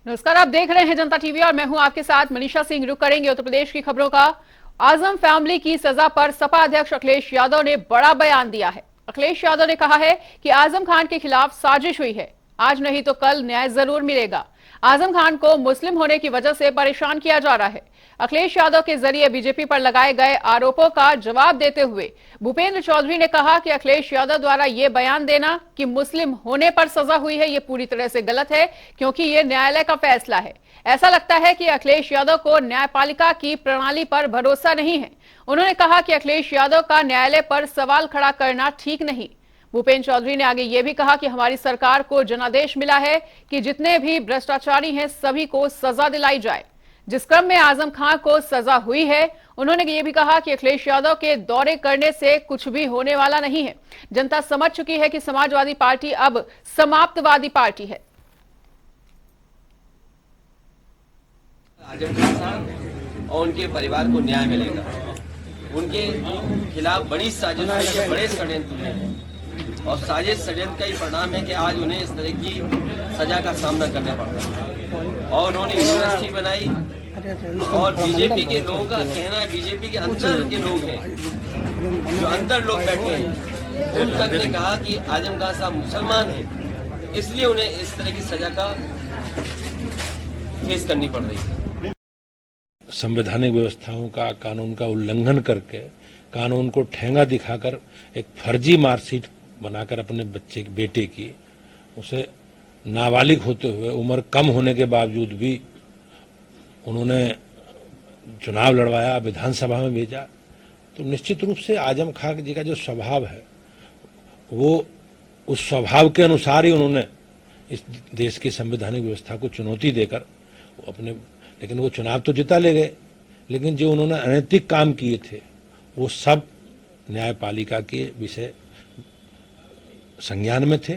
नमस्कार, आप देख रहे हैं जनता टीवी और मैं हूं आपके साथ मनीषा सिंह। रुक करेंगे उत्तर प्रदेश की खबरों का। आजम फैमिली की सजा पर सपा अध्यक्ष अखिलेश यादव ने बड़ा बयान दिया है। अखिलेश यादव ने कहा है कि आजम खान के खिलाफ साजिश हुई है, आज नहीं तो कल न्याय जरूर मिलेगा। आजम खान को मुस्लिम होने की वजह से परेशान किया जा रहा है। अखिलेश यादव के जरिए बीजेपी पर लगाए गए आरोपों का जवाब देते हुए भूपेंद्र चौधरी ने कहा कि अखिलेश यादव द्वारा यह बयान देना कि मुस्लिम होने पर सजा हुई है, यह पूरी तरह से गलत है, क्योंकि यह न्यायालय का फैसला है। ऐसा लगता है कि अखिलेश यादव को न्यायपालिका की प्रणाली पर भरोसा नहीं है। उन्होंने कहा कि अखिलेश यादव का न्यायालय पर सवाल खड़ा करना ठीक नहीं। भूपेंद्र चौधरी ने आगे यह भी कहा कि हमारी सरकार को जनादेश मिला है कि जितने भी भ्रष्टाचारी हैं सभी को सजा दिलाई जाए। जिस क्रम में आजम खान को सजा हुई है, उन्होंने ये भी कहा कि अखिलेश यादव के दौरे करने से कुछ भी होने वाला नहीं है। जनता समझ चुकी है कि समाजवादी पार्टी अब समाप्तवादी पार्टी है। आजम खान साहब और उनके परिवार को न्याय मिलेगा। उनके खिलाफ बड़ी साजिश है, बड़े षड्यंत्र हैं और साजिश षड्यंत्र का ही परिणाम है कि आज उन्हें इस तरह की सजा का सामना करना पड़ रहा है। और उन्होंने यूनिवर्सिटी बनाई और बीजेपी के लोगों का कहना है, बीजेपी के अंदर के लोग हैं, जो अंदर लोग बैठे हैं, उन तक ने कहा कि आजम खान साहब मुसलमान हैं, इसलिए उन्हें इस तरह की सजा का फेस करनी पड़ रही है। संवैधानिक व्यवस्थाओं का, कानून का उल्लंघन करके, कानून को ठेंगा दिखाकर एक फर्जी मार्कशीट बनाकर अपने बच्चे बेटे की, उसे नाबालिग होते हुए, उम्र कम होने के बावजूद भी उन्होंने चुनाव लड़वाया, विधानसभा में भेजा। तो निश्चित रूप से आजम खान जी का जो स्वभाव है, वो उस स्वभाव के अनुसार ही उन्होंने इस देश की संवैधानिक व्यवस्था को चुनौती देकर वो अपने, लेकिन वो चुनाव तो जिता ले गए, लेकिन जो उन्होंने अनैतिक काम किए थे वो सब न्यायपालिका के विषय संज्ञान में थे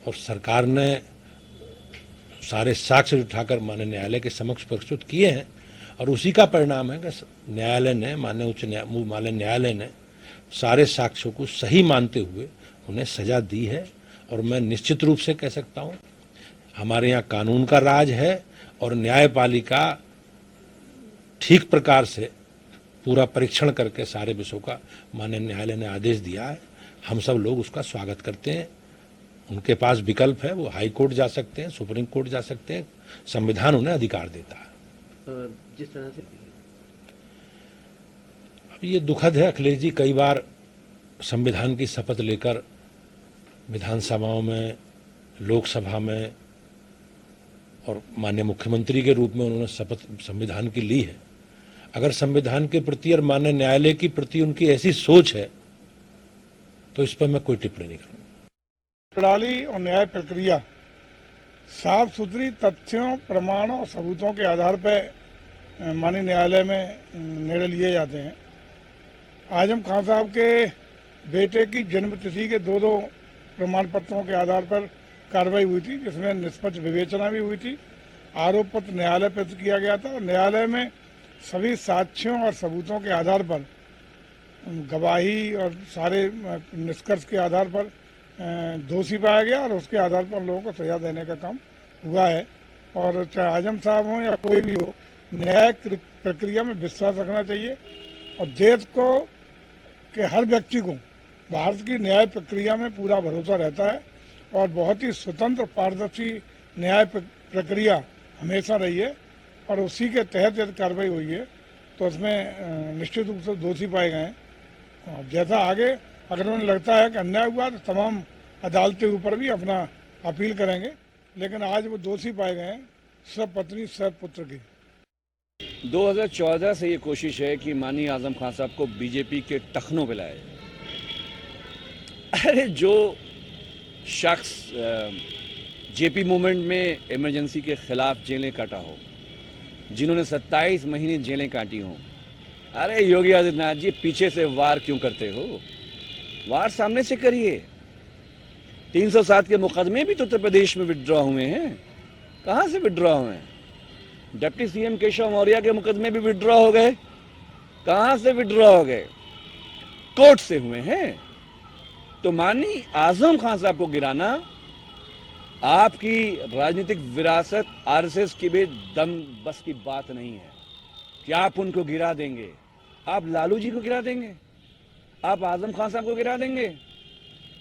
और सरकार ने सारे साक्ष्य उठाकर माननीय न्यायालय के समक्ष प्रस्तुत किए हैं और उसी का परिणाम है कि न्यायालय ने, माननीय न्यायालय ने सारे साक्ष्यों को सही मानते हुए उन्हें सजा दी है। और मैं निश्चित रूप से कह सकता हूं, हमारे यहाँ कानून का राज है और न्यायपालिका ठीक प्रकार से पूरा परीक्षण करके सारे विषयों का माननीय न्यायालय ने आदेश दिया है। हम सब लोग उसका स्वागत करते हैं। उनके पास विकल्प है, वो हाई कोर्ट जा सकते हैं, सुप्रीम कोर्ट जा सकते हैं, संविधान उन्हें अधिकार देता है। जिस तरह से अब ये दुखद है, अखिलेश जी कई बार संविधान की शपथ लेकर विधानसभाओं में, लोकसभा में और माननीय मुख्यमंत्री के रूप में उन्होंने शपथ संविधान की ली है। अगर संविधान के प्रति और माननीय न्यायालय की प्रति उनकी ऐसी सोच है तो इस पर मैं कोई टिप्पणी नहीं करूंगा। प्रणाली और न्याय प्रक्रिया साफ सुथरी तथ्यों, प्रमाणों और सबूतों के आधार पर माननीय न्यायालय में निर्णय लिए जाते हैं। आजम खान साहब के बेटे की जन्मतिथि के दो प्रमाण पत्रों के आधार पर कार्रवाई हुई थी, जिसमें निष्पक्ष विवेचना भी हुई थी। आरोप पत्र न्यायालय पेश किया गया था और न्यायालय में सभी साक्ष्यों और सबूतों के आधार पर, गवाही और सारे निष्कर्ष के आधार पर दोषी पाया गया और उसके आधार पर लोगों को सजा देने का काम हुआ है। और चाहे आजम साहब हो या कोई भी हो, न्याय प्रक्रिया में विश्वास रखना चाहिए और देश को के हर व्यक्ति को भारत की न्याय प्रक्रिया में पूरा भरोसा रहता है और बहुत ही स्वतंत्र पारदर्शी न्याय प्रक्रिया हमेशा रही है और उसी के तहत यदि कार्रवाई हुई है तो उसमें निश्चित रूप से दोषी पाए गए हैं। और जैसा आगे अगर उन्हें लगता है कि अन्याय हुआ तो तमाम अदालतें ऊपर भी अपना अपील करेंगे, लेकिन आज वो दोषी पाए गए हैं सब पत्नी सब पुत्र की। 2014 से ये कोशिश है कि माननीय आजम खान साहब को बीजेपी के टखनों पे लाए। अरे जो शख्स जेपी मूवमेंट में इमरजेंसी के खिलाफ जेलें काटा हो, जिन्होंने 27 महीने जेलें काटी हों, अरे योगी आदित्यनाथ जी पीछे से वार क्यों करते हो? वार सामने से करिए। 307 के मुकदमे भी तो उत्तर प्रदेश में विड्रॉ हुए हैं। कहां से विड्रॉ हुए हैं? डिप्टी सीएम केशव मौर्य के मुकदमे भी विड्रॉ हो गए। कहां से विड्रॉ हो गए? कोर्ट से हुए हैं। तो माननीय आजम खान साहब को गिराना आपकी राजनीतिक विरासत आरएसएस की भी दम बस की बात नहीं है कि आप उनको गिरा देंगे। आप लालू जी को गिरा देंगे, आप आजम खान साहब को गिरा देंगे।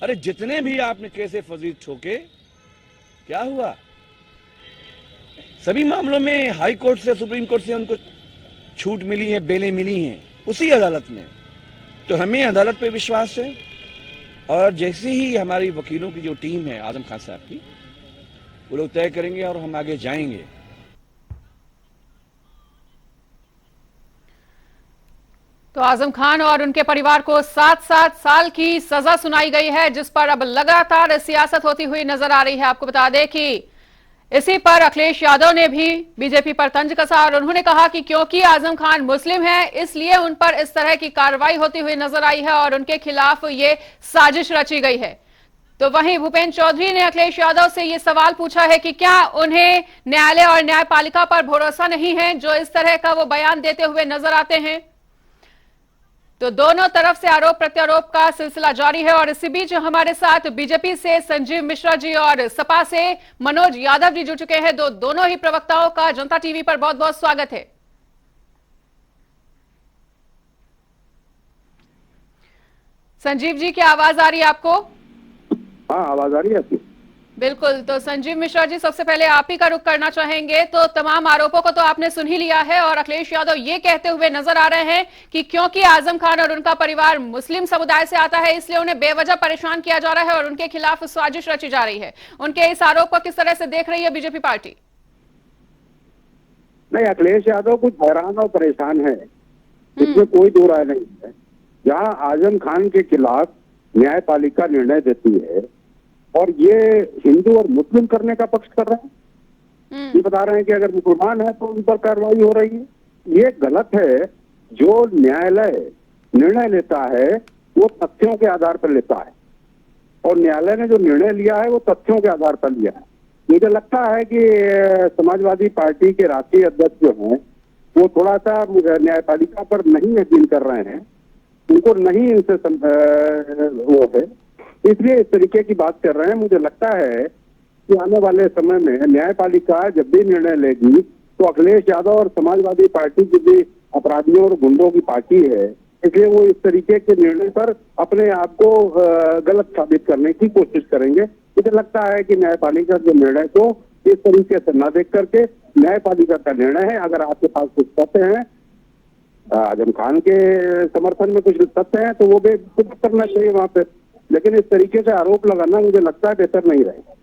अरे जितने भी आपने कैसे फजील ठोके, क्या हुआ? सभी मामलों में हाई कोर्ट से, सुप्रीम कोर्ट से उनको छूट मिली है, बेलें मिली हैं उसी अदालत में। तो हमें अदालत पे विश्वास है, और जैसे ही हमारी वकीलों की जो टीम है आजम खान साहब की, वो लोग तय करेंगे और हम आगे जाएंगे। तो आजम खान और उनके परिवार को 7-7 साल की सजा सुनाई गई है, जिस पर अब लगातार सियासत होती हुई नजर आ रही है। आपको बता दें कि इसी पर अखिलेश यादव ने भी बीजेपी पर तंज कसा और उन्होंने कहा कि क्योंकि आजम खान मुस्लिम है इसलिए उन पर इस तरह की कार्रवाई होती हुई नजर आई है और उनके खिलाफ ये साजिश रची गई है। तो वहीं भूपेंद्र चौधरी ने अखिलेश यादव से ये सवाल पूछा है कि क्या उन्हें न्यायालय और न्यायपालिका पर भरोसा नहीं है, जो इस तरह का वो बयान देते हुए नजर आते हैं। तो दोनों तरफ से आरोप प्रत्यारोप का सिलसिला जारी है और इसी बीच हमारे साथ बीजेपी से संजीव मिश्रा जी और सपा से मनोज यादव जी जुड़ चुके हैं। दोनों ही प्रवक्ताओं का जनता टीवी पर बहुत बहुत स्वागत है। संजीव जी, क्या आवाज आ रही है आपको? हाँ, आवाज आ रही है आपकी? बिल्कुल। तो संजीव मिश्रा जी, सबसे पहले आप ही का रुख करना चाहेंगे। तो तमाम आरोपों को तो आपने सुन ही लिया है और अखिलेश यादव ये कहते हुए नजर आ रहे हैं कि क्योंकि आजम खान और उनका परिवार मुस्लिम समुदाय से आता है इसलिए उन्हें बेवजह परेशान किया जा रहा है और उनके खिलाफ साजिश रची जा रही है। उनके इस आरोप को किस तरह से देख रही है बीजेपी पार्टी? नहीं, अखिलेश यादव कुछ हैरान और परेशान है, इसमें कोई दो राय नहीं है। जहाँ आजम खान के खिलाफ न्यायपालिका निर्णय देती है और ये हिंदू और मुस्लिम करने का पक्ष कर रहे हैं, ये बता रहे हैं कि अगर मुसलमान है तो उन पर कार्रवाई हो रही है, ये गलत है। जो न्यायालय निर्णय लेता है वो तथ्यों के आधार पर लेता है और न्यायालय ने जो निर्णय लिया है वो तथ्यों के आधार पर लिया है। मुझे लगता है कि समाजवादी पार्टी के राष्ट्रीय अध्यक्ष जो हैं वो थोड़ा सा न्यायपालिका पर नहीं यकीन कर रहे हैं, उनको नहीं इनसे वो है, इसलिए इस तरीके की बात कर रहे हैं। मुझे लगता है कि आने वाले समय में न्यायपालिका जब भी निर्णय लेगी तो अखिलेश यादव और समाजवादी पार्टी की भी अपराधियों और गुंडों की पार्टी है, इसलिए वो इस तरीके के निर्णय पर अपने आप को गलत साबित करने की कोशिश करेंगे। मुझे लगता है कि न्यायपालिका के निर्णय को इस तरीके से न देख करके, न्यायपालिका का निर्णय है, अगर आपके पास कुछ तथ्य हैं, आजम खान के समर्थन में कुछ तथ्य हैं तो वो भी करना चाहिए वहां पे, लेकिन इस तरीके से आरोप लगाना मुझे लगता है बेहतर नहीं रहेगा।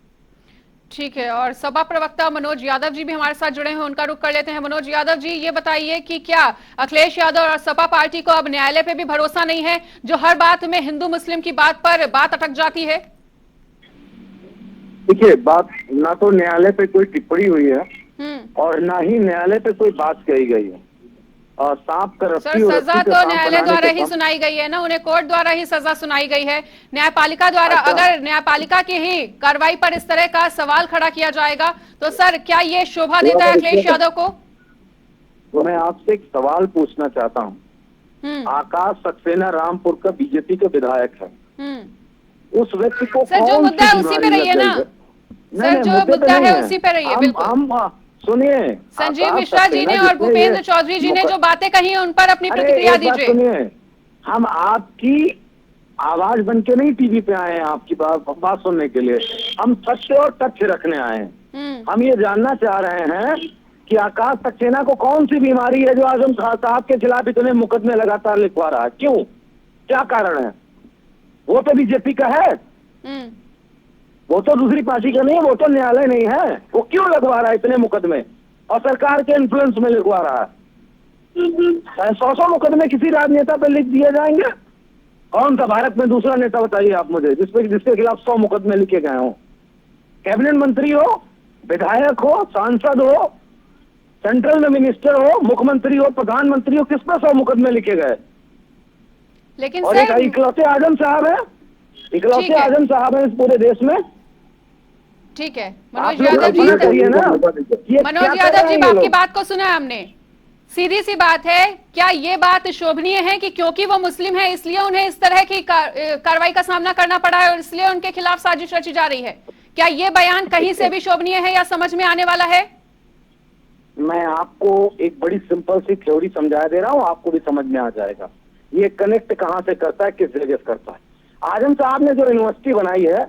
ठीक है। और सपा प्रवक्ता मनोज यादव जी भी हमारे साथ जुड़े हैं, उनका रुख कर लेते हैं। मनोज यादव जी, ये बताइए कि क्या अखिलेश यादव और सपा पार्टी को अब न्यायालय पे भी भरोसा नहीं है, जो हर बात में हिंदू मुस्लिम की बात पर बात अटक जाती है? देखिए, बात ना तो न्यायालय पे कोई टिप्पणी हुई है और ना ही न्यायालय पे कोई बात कही गई है। सांप का रस्सी और सजा तो न्यायालय द्वारा ही सुनाई गई है ना, उन्हें कोर्ट द्वारा ही सजा सुनाई गई है। न्यायपालिका द्वारा अगर न्यायपालिका की ही कार्रवाई पर इस तरह का सवाल खड़ा किया जाएगा तो सर क्या ये शोभा देता है अखिलेश यादव को? तो मैं आपसे एक सवाल पूछना चाहता हूँ। आकाश सक्सेना रामपुर का बीजेपी का विधायक है, उस व्यक्ति को सर जो मुद्दा है उसी पे रहिए ना, सर जो मुद्दा है उसी पे रहिए। बिल्कुल सुनिए, संजीव मिश्रा जी ने और भूपेंद्र चौधरी जी ने जो बातें कही है उन पर अपनी प्रतिक्रिया दीजिए। सुनिए, हम आपकी आवाज बन के नहीं टीवी पे आए हैं आपकी बात सुनने के लिए, हम सत्य और तथ्य रखने आए हैं। हम ये जानना चाह रहे हैं कि आकाश सक्सेना को कौन सी बीमारी है जो आजम खान साहब के खिलाफ इतने मुकदमे लगातार लिखवा रहा है, क्यों, क्या कारण है? वो तो बीजेपी का है, वो तो दूसरी पार्टी का नहीं है, वो तो न्यायालय नहीं है, वो क्यों लगवा रहा है इतने मुकदमे और सरकार के इन्फ्लुएंस में लिखवा रहा है? 100 मुकदमे किसी राजनेता पे लिख दिए जाएंगे? कौन सा भारत में दूसरा नेता बताइए आप मुझे जिसके खिलाफ 100 मुकदमे लिखे गए हों? कैबिनेट मंत्री हो, विधायक हो, सांसद हो, सेंट्रल में मिनिस्टर हो, मुख्यमंत्री हो, प्रधानमंत्री हो, किस पर 100 मुकदमे लिखे गए? लेकिन और एक इकलौते आजम साहब है, इकलौते आजम साहब है इस पूरे देश में। ठीक है मनोज यादव जी, मनोज यादव जी आपकी बात को सुना हमने। सीधी सी बात है, क्या ये बात शोभनीय है कि क्योंकि वो मुस्लिम है इसलिए उन्हें इस तरह की कार्रवाई का सामना करना पड़ा है और इसलिए उनके खिलाफ साजिश रची जा रही है? क्या ये बयान कहीं से भी शोभनीय है या समझ में आने वाला है? मैं आपको एक बड़ी सिंपल सी थ्योरी समझा दे रहा हूँ, आपको भी समझ में आ जाएगा। ये कनेक्ट कहाँ से करता है, किस जगह से करता है। आजम साहब ने जो यूनिवर्सिटी बनाई है,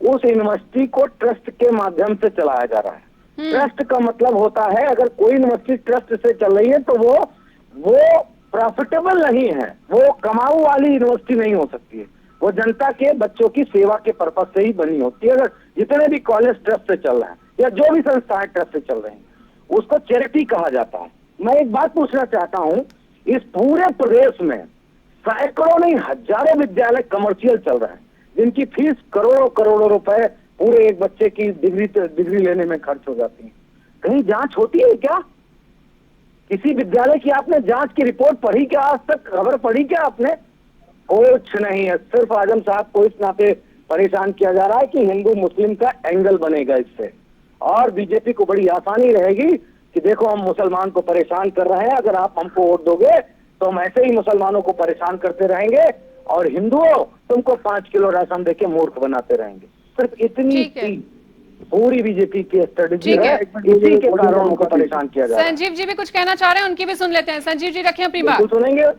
उस यूनिवर्सिटी को ट्रस्ट के माध्यम से चलाया जा रहा है। ट्रस्ट का मतलब होता है, अगर कोई यूनिवर्सिटी ट्रस्ट से चल रही है तो वो प्रॉफिटेबल नहीं है, वो कमाऊ वाली यूनिवर्सिटी नहीं हो सकती है। वो जनता के बच्चों की सेवा के पर्पज से ही बनी होती है। अगर जितने भी कॉलेज ट्रस्ट से चल रहे हैं या जो भी संस्थाएं ट्रस्ट से चल रहे हैं, उसको चैरिटी कहा जाता है। मैं एक बात पूछना चाहता हूं, इस पूरे प्रदेश में सैकड़ों नहीं हजारों विद्यालय कमर्शियल चल रहे हैं, जिनकी फीस करोड़ों करोड़ों रुपए पूरे एक बच्चे की डिग्री लेने में खर्च हो जाती है। कहीं जांच होती है क्या? किसी विद्यालय की आपने जांच की रिपोर्ट पढ़ी क्या? आज तक खबर पढ़ी क्या आपने? कुछ नहीं है। सिर्फ आजम साहब को इस नाते परेशान किया जा रहा है कि हिंदू मुस्लिम का एंगल बनेगा इससे, और बीजेपी को बड़ी आसानी रहेगी कि देखो हम मुसलमान को परेशान कर रहे हैं, अगर आप हमको वोट दोगे तो हम ऐसे ही मुसलमानों को परेशान करते रहेंगे और हिंदुओं तुमको 5 किलो राशन देके मूर्ख बनाते रहेंगे। सिर्फ इतनी सी पूरी बीजेपी की स्ट्रेटेजी है, इसी के कारण उनको परेशान किया जा रहा है। संजीव जी भी कुछ कहना चाह रहे हैं, उनकी भी सुन लेते हैं। संजीव जी रखें अपनी बात। सुनेंगे।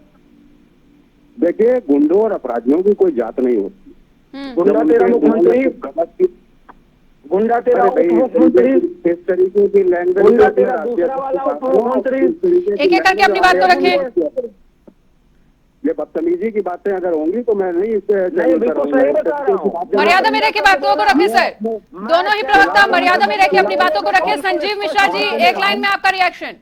देखिए, गुंडों और अपराधियों की कोई जात नहीं होती। गुंडा तेरा मुख्यमंत्री, गुंडा तेरा उप मुख्यमंत्री, इस तरीके की लैंग्वेज, गुंडा तेरा दूसरा वाला उप मुख्यमंत्री। एक एक करके अपनी बात को रखें। ये बदतमीजी की बातें अगर होंगी तो मैं नहीं इससे बिल्कुल सही बता रहा हूँ। मर्यादा में रह के बातों को रखें सर। दोनों ही प्रवक्ता मर्यादा में रह के अपनी बातों को रखें। संजीव मिश्रा जी, एक लाइन में आपका रिएक्शन।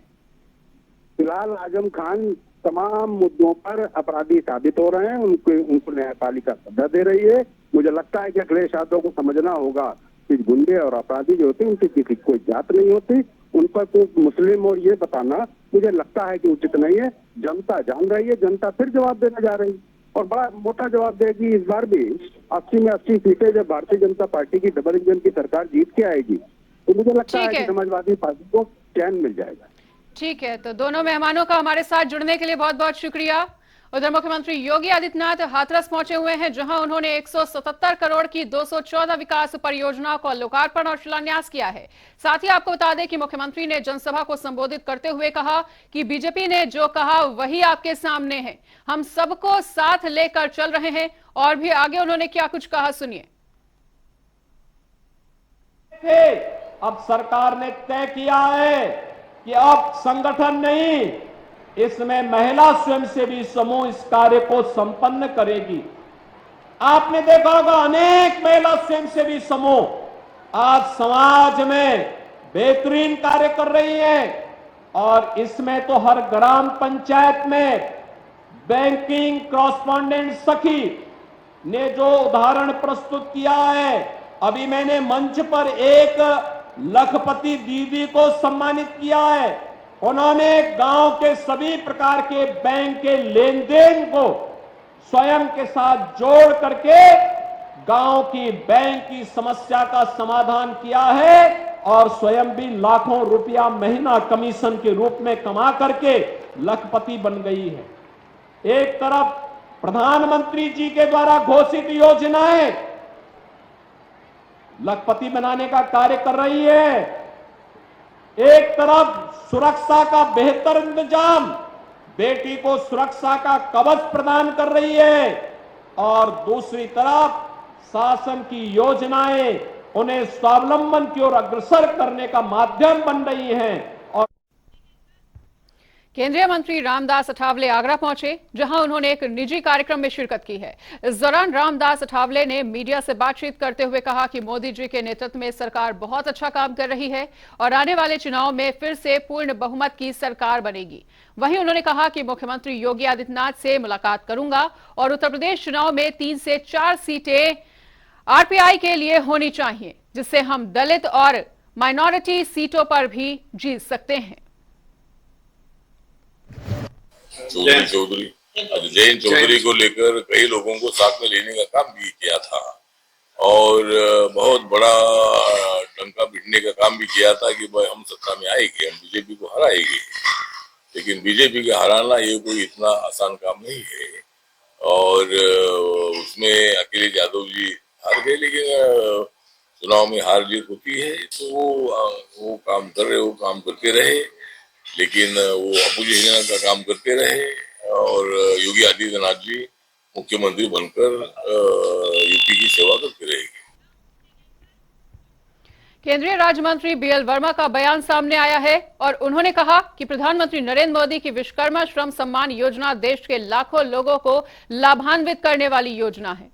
फिलहाल आजम खान तमाम मुद्दों पर अपराधी साबित हो रहे हैं, उनको न्यायपालिका सजा दे रही है। मुझे लगता है कि अखिलेश यादव को समझना होगा कि गुंडे और अपराधी जो होते हैं उनकी किसी कोई जात नहीं होती। उन पर तो मुस्लिम और ये बताना मुझे लगता है कि उचित नहीं है। जनता जान रही है, जनता फिर जवाब देने जा रही है और बड़ा मोटा जवाब देगी। इस बार भी 80 में 80 सीटें जब भारतीय जनता पार्टी की डबल इंजन की सरकार जीत के आएगी तो मुझे लगता है कि समाजवादी पार्टी को चैन मिल जाएगा। ठीक है, तो दोनों मेहमानों का हमारे साथ जुड़ने के लिए बहुत बहुत शुक्रिया। उधर मुख्यमंत्री योगी आदित्यनाथ हाथरस पहुंचे हुए हैं, जहां उन्होंने 177 करोड़ की 214 विकास परियोजनाओं का लोकार्पण और शिलान्यास किया है। साथ ही आपको बता दें कि मुख्यमंत्री ने जनसभा को संबोधित करते हुए कहा कि बीजेपी ने जो कहा वही आपके सामने है, हम सबको साथ लेकर चल रहे हैं। और भी आगे उन्होंने क्या कुछ कहा, सुनिए। अब सरकार ने तय किया है कि अब संगठन नहीं, इसमें महिला स्वयंसेवी समूह इस कार्य को संपन्न करेगी। आपने देखा होगा अनेक महिला स्वयंसेवी समूह आज समाज में बेहतरीन कार्य कर रही है, और इसमें तो हर ग्राम पंचायत में बैंकिंग कॉरेस्पॉन्डेंट सखी ने जो उदाहरण प्रस्तुत किया है, अभी मैंने मंच पर एक लखपति दीदी को सम्मानित किया है। उन्होंने गांव के सभी प्रकार के बैंक के लेन देन को स्वयं के साथ जोड़ करके गांव की बैंक की समस्या का समाधान किया है, और स्वयं भी लाखों रुपया महीना कमीशन के रूप में कमा करके लखपति बन गई है। एक तरफ प्रधानमंत्री जी के द्वारा घोषित योजनाएं लखपति बनाने का कार्य कर रही है, एक तरफ सुरक्षा का बेहतर इंतजाम, बेटी को सुरक्षा का कवच प्रदान कर रही है, और दूसरी तरफ शासन की योजनाएं उन्हें स्वावलंबन की ओर अग्रसर करने का माध्यम बन रही हैं। और केंद्रीय मंत्री रामदास अठावले आगरा पहुंचे, जहां उन्होंने एक निजी कार्यक्रम में शिरकत की है। इस दौरान रामदास अठावले ने मीडिया से बातचीत करते हुए कहा कि मोदी जी के नेतृत्व में सरकार बहुत अच्छा काम कर रही है और आने वाले चुनाव में फिर से पूर्ण बहुमत की सरकार बनेगी। वहीं उन्होंने कहा कि मुख्यमंत्री योगी आदित्यनाथ से मुलाकात करूंगा और उत्तर प्रदेश चुनाव में 3 से 4 सीटें आरपीआई के लिए होनी चाहिए, जिससे हम दलित और माइनॉरिटी सीटों पर भी जीत सकते हैं। जयंत चौधरी को लेकर कई लोगों को साथ में लेने का काम भी किया था और बहुत बड़ा डंका पीटने का काम भी किया था कि भाई हम सत्ता में आएंगे, हम बीजेपी को हराएंगे। लेकिन बीजेपी को हराना ये कोई इतना आसान काम नहीं है, और उसमें अखिलेश यादव जी हार गए। लेकिन चुनाव में हार जीत होती है तो वो काम कर रहे, वो काम करते रहे, लेकिन वो अपोजिशन का काम करते रहे और योगी आदित्यनाथ जी मुख्यमंत्री बनकर यूपी की सेवा करते रहेंगे। केंद्रीय राज्य मंत्री बीएल वर्मा का बयान सामने आया है और उन्होंने कहा कि प्रधानमंत्री नरेंद्र मोदी की विश्वकर्मा श्रम सम्मान योजना देश के लाखों लोगों को लाभान्वित करने वाली योजना है।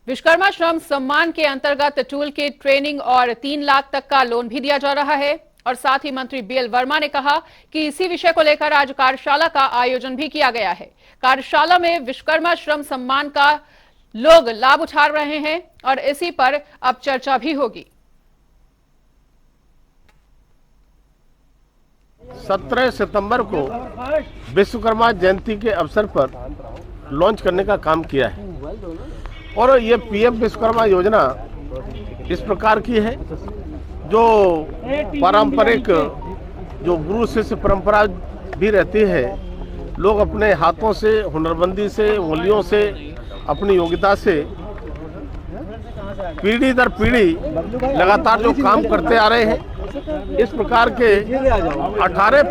विश्वकर्मा श्रम सम्मान के अंतर्गत टूल किट, ट्रेनिंग और 3 लाख तक का लोन भी दिया जा रहा है। और साथ ही मंत्री बीएल वर्मा ने कहा कि इसी विषय को लेकर आज कार्यशाला का आयोजन भी किया गया है। कार्यशाला में विश्वकर्मा श्रम सम्मान का लोग लाभ उठा रहे हैं और इसी पर अब चर्चा भी होगी। 17 सितंबर को विश्वकर्मा जयंती के अवसर पर लॉन्च करने का काम किया है और ये पीएम विश्वकर्मा योजना इस प्रकार की है जो पारंपरिक जो गुरु शिष्य परंपरा भी रहती है। लोग अपने हाथों से, हुनरबंदी से, उंगलियों से, अपनी योग्यता से पीढ़ी दर पीढ़ी लगातार जो काम करते आ रहे हैं, इस प्रकार के 18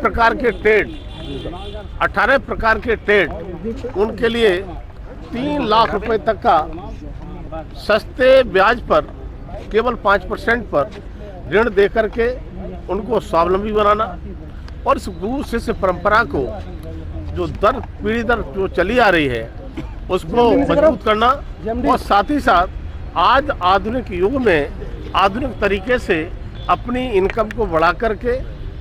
प्रकार के ट्रेड उनके लिए 3 लाख रुपए तक का सस्ते ब्याज पर केवल 5% पर ऋण दे करके उनको स्वावलंबी बनाना और इस गुरु शिष्य परंपरा को जो पीढ़ी दर जो चली आ रही है उसको मजबूत करना और साथ ही साथ आज आधुनिक युग में आधुनिक तरीके से अपनी इनकम को बढ़ा करके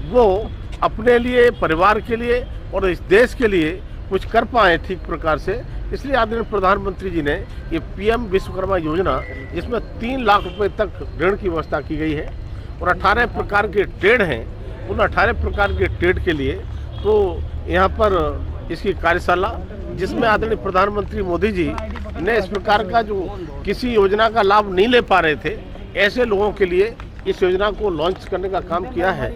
वो अपने लिए, परिवार के लिए और इस देश के लिए कुछ कर पाए ठीक प्रकार से। इसलिए आदरणीय प्रधानमंत्री जी ने ये पीएम विश्वकर्मा योजना, जिसमें 3 लाख रुपए तक ऋण की व्यवस्था की गई है और 18 प्रकार के ट्रेड हैं, उन 18 प्रकार के ट्रेड के लिए तो यहाँ पर इसकी कार्यशाला, जिसमें आदरणीय प्रधानमंत्री मोदी जी ने इस प्रकार का जो किसी योजना का लाभ नहीं ले पा रहे थे, ऐसे लोगों के लिए इस योजना को लॉन्च करने का काम किया है।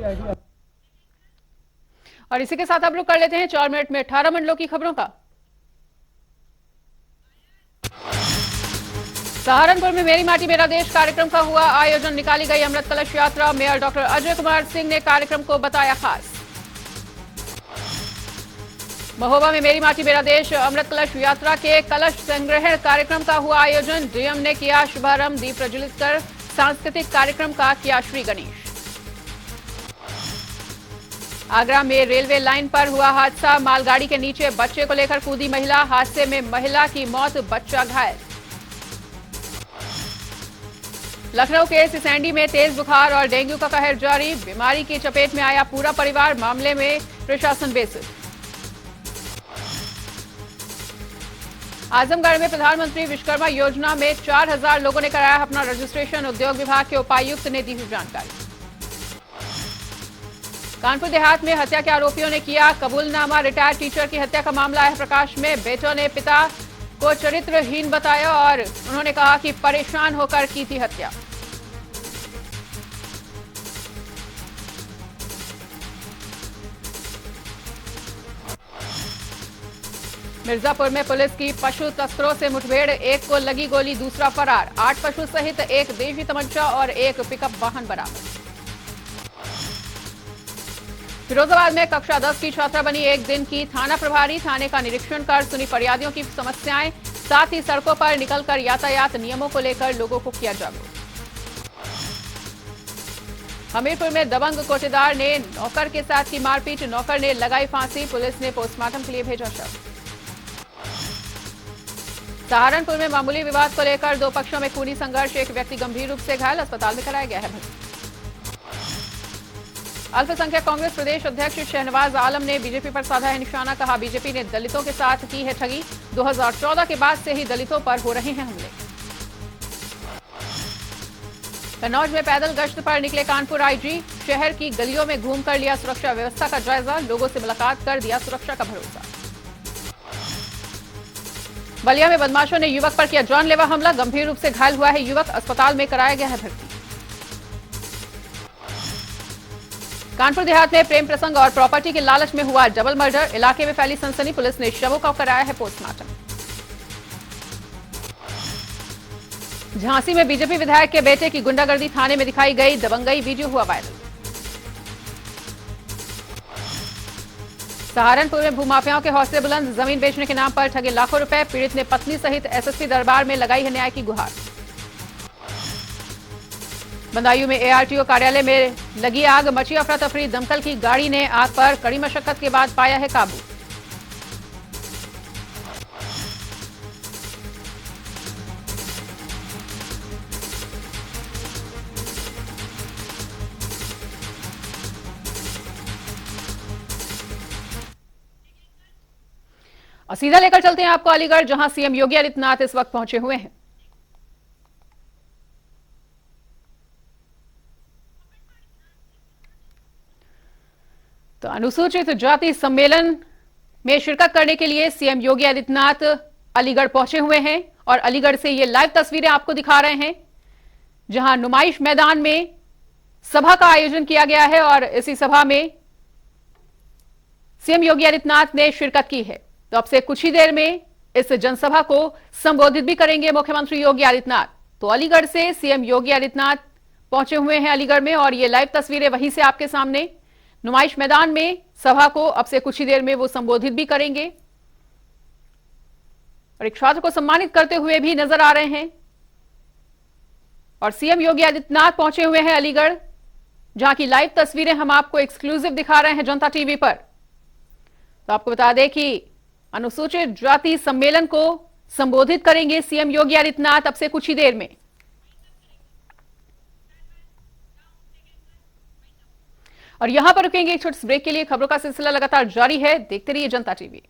और इसी के साथ आप लोग कर लेते हैं 4 मिनट में 18 मंडलों की खबरों का। सहारनपुर में मेरी माटी मेरा देश कार्यक्रम का हुआ आयोजन, निकाली गई अमृत कलश यात्रा। मेयर डॉक्टर अजय कुमार सिंह ने कार्यक्रम को बताया खास। महोबा में मेरी माटी मेरा देश अमृत कलश यात्रा के कलश संग्रहण कार्यक्रम का हुआ आयोजन। डीएम ने किया शुभारंभ, दीप प्रज्वलित कर सांस्कृतिक कार्यक्रम का किया श्री गणेश। आगरा में रेलवे लाइन पर हुआ हादसा, मालगाड़ी के नीचे बच्चे को लेकर कूदी महिला, हादसे में महिला की मौत, बच्चा घायल। लखनऊ के सिसैंडी में तेज बुखार और डेंगू का कहर जारी, बीमारी की चपेट में आया पूरा परिवार, मामले में प्रशासन बेसुध। आजमगढ़ में प्रधानमंत्री विश्वकर्मा योजना में 4000 लोगों ने कराया अपना रजिस्ट्रेशन, उद्योग विभाग के उपायुक्त ने दी हुई जानकारी। कानपुर देहात में हत्या के आरोपियों ने किया कबूलनामा, रिटायर्ड टीचर की हत्या का मामला आया प्रकाश में। बेटों ने पिता को चरित्रहीन बताया और उन्होंने कहा कि परेशान होकर की थी हत्या। मिर्जापुर में पुलिस की पशु तस्करों से मुठभेड़, एक को लगी गोली, दूसरा फरार। 8 पशु सहित एक देशी तमंचा और एक पिकअप वाहन बरामद। फिरोजाबाद में कक्षा 10 की छात्रा बनी एक दिन की थाना प्रभारी, थाने का निरीक्षण कर सुनी फरियादियों की समस्याएं, साथ ही सड़कों पर निकलकर यातायात नियमों को लेकर लोगों को किया जागरूक। हमीरपुर में दबंग कोटेदार ने नौकर के साथ की मारपीट, नौकर ने लगाई फांसी, पुलिस ने पोस्टमार्टम के लिए भेजा शव। सहारनपुर में मामूली विवाद को लेकर 2 पक्षों में खूनी संघर्ष, एक व्यक्ति गंभीर रूप से घायल, अस्पताल में कराया गया है भर्ती। अल्पसंख्यक कांग्रेस प्रदेश अध्यक्ष शहनवाज आलम ने बीजेपी पर साधा है निशाना, कहा बीजेपी ने दलितों के साथ की है ठगी, 2014 के बाद से ही दलितों पर हो रहे हैं हमले। कन्नौज में पैदल गश्त पर निकले कानपुर आईजी, शहर की गलियों में घूमकर लिया सुरक्षा व्यवस्था का जायजा, लोगों से मुलाकात कर दिया सुरक्षा का भरोसा। बलिया में बदमाशों ने युवक पर किया जानलेवा हमला, गंभीर रूप से घायल हुआ है युवक, अस्पताल में कराया गया है भर्ती। कानपुर देहात में प्रेम प्रसंग और प्रॉपर्टी के लालच में हुआ डबल मर्डर, इलाके में फैली सनसनी, पुलिस ने शवों का कराया है पोस्टमार्टम। झांसी में बीजेपी विधायक के बेटे की गुंडागर्दी थाने में दिखाई गई दबंगई वीडियो हुआ वायरल। सहारनपुर में भूमाफियाओं के हौसले बुलंद, जमीन बेचने के नाम पर ठगे लाखों रुपए, पीड़ित ने पत्नी सहित एसएसपी दरबार में लगाई है न्याय की गुहार। बदायूं में एआरटीओ कार्यालय में लगी आग, मची अफरा तफरी, दमकल की गाड़ी ने आग पर कड़ी मशक्कत के बाद पाया है काबू। और सीधा लेकर चलते हैं आपको अलीगढ़, जहां सीएम योगी आदित्यनाथ इस वक्त पहुंचे हुए हैं। तो अनुसूचित जाति सम्मेलन में शिरकत करने के लिए सीएम योगी आदित्यनाथ अलीगढ़ पहुंचे हुए हैं और अलीगढ़ से ये लाइव तस्वीरें आपको दिखा रहे हैं, जहां नुमाइश मैदान में सभा का आयोजन किया गया है और इसी सभा में सीएम योगी आदित्यनाथ ने शिरकत की है। तो अब से कुछ ही देर में इस जनसभा को संबोधित भी करेंगे मुख्यमंत्री योगी आदित्यनाथ। तो अलीगढ़ से सीएम योगी आदित्यनाथ पहुंचे हुए हैं अलीगढ़ में और ये लाइव तस्वीरें वहीं से आपके सामने, नुमाइश मैदान में सभा को अब से कुछ ही देर में वो संबोधित भी करेंगे और एक छात्र को सम्मानित करते हुए भी नजर आ रहे हैं। और सीएम योगी आदित्यनाथ पहुंचे हुए हैं अलीगढ़, जहां की लाइव तस्वीरें हम आपको एक्सक्लूसिव दिखा रहे हैं जनता टीवी पर। तो आपको बता दें कि अनुसूचित जाति सम्मेलन को संबोधित करेंगे सीएम योगी आदित्यनाथ अब से कुछ ही देर में। और यहां पर रुकेंगे एक छोटे ब्रेक के लिए। खबरों का सिलसिला लगातार जारी है, देखते रहिए जनता टीवी।